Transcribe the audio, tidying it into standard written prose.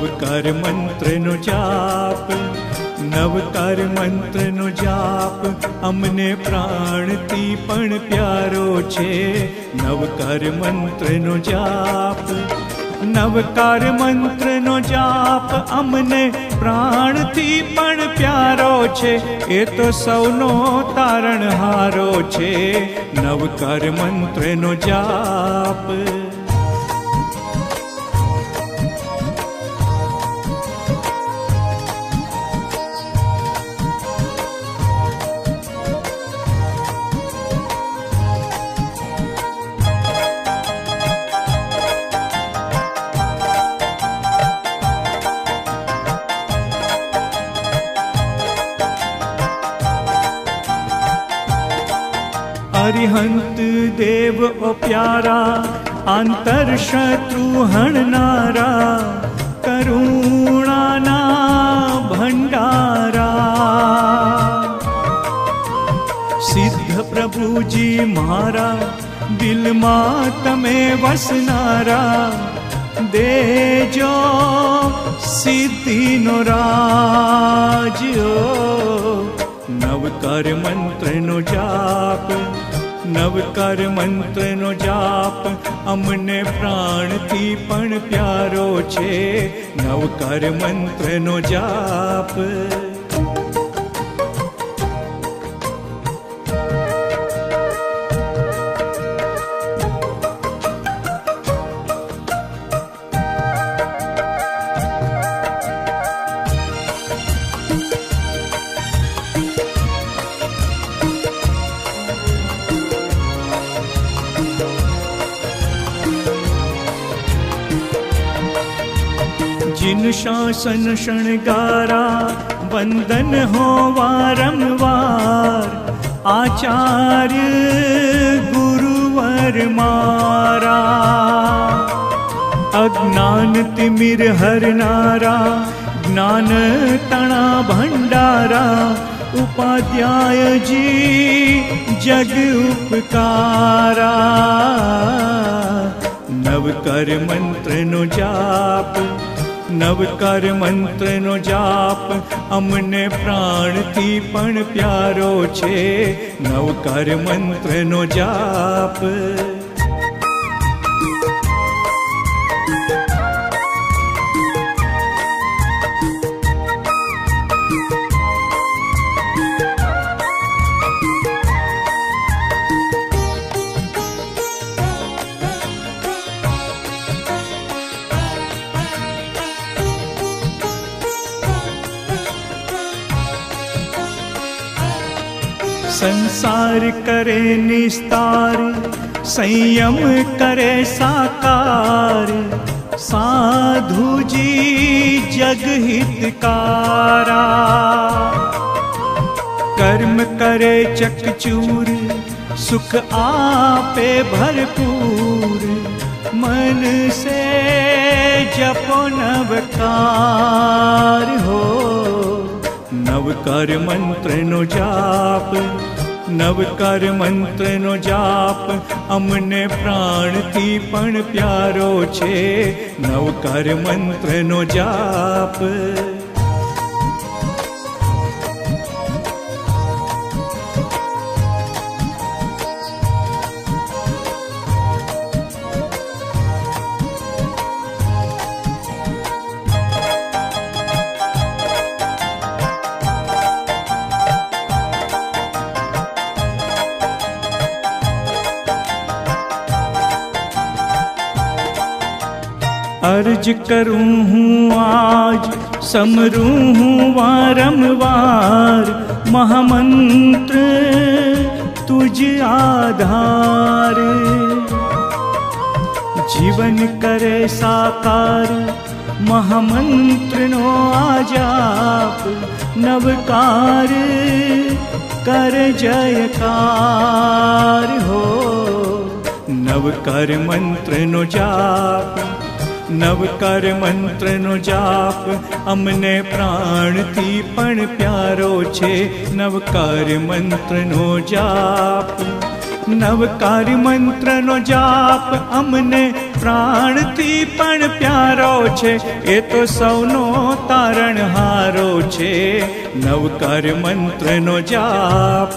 નવકાર મંત્રનો જાપ, નવકાર મંત્રનો જાપ અમને પ્રાણથી પણ પ્યારો છે. નવકાર મંત્રનો જાપ, નવકાર મંત્રનો જાપ અમને પ્રાણથી પણ પ્યારો છે. એ તો સૌનો તારણહારો છે. નવકાર મંત્રનો જાપ. અરિહંત દેવ ઓ પ્યારા, આંતર શત્રુ હણનારા, કરુણાના ભંડારા. સિદ્ધ પ્રભુજી મારા, દિલમાં તમે વસનારા, દેજો સિદ્ધિનો રાજ. નવકાર મંત્રનો જાપ, નવકાર મંત્રનો જાપ અમને પ્રાણથી પણ પ્યારો છે. નવકાર મંત્રનો જાપ. जिन शासन शणगारा, वंदन हो वारंवार, आचार्य गुरुवर मारा. अज्ञान तिमिर हरनारा, ज्ञान तणा भंडारा, उपाध्याय जी जग उपकारा. नवकार मंत्रनो जाप, નવકાર મંત્રનો જાપ અમને પ્રાણથી પણ પ્યારો છે. નવકાર મંત્રનો જાપ. संसार करे निस्तार, संयम करे साकार, साधु जी जग हितकारा. कर्म करे चकचूर, सुख आपे भरपूर, मन से जपो नवकार हो. नवकार मंत्रनो जाप, નવકાર મંત્રનો જાપ અમને પ્રાણથી પણ પ્યારો છે. નવકાર મંત્રનો જાપ. अर्ज करूं हूँ आज, समरूं हूँ वारंवार, महामंत्र तुझ आधार. जीवन करे साकार, महामंत्रनो आजाप, नवकार कर जयकार हो. नवकार मंत्रनो जाप, નવકાર મંત્રનો જાપ અમને પ્રાણથી પણ પ્યારો છે. નવકાર મંત્રનો જાપ, નવકારી મંત્રનો જાપ અમને પ્રાણથી પણ પ્યારો છે, એ તો સૌનો તારણહારો છે નવકારી મંત્રનો જાપ.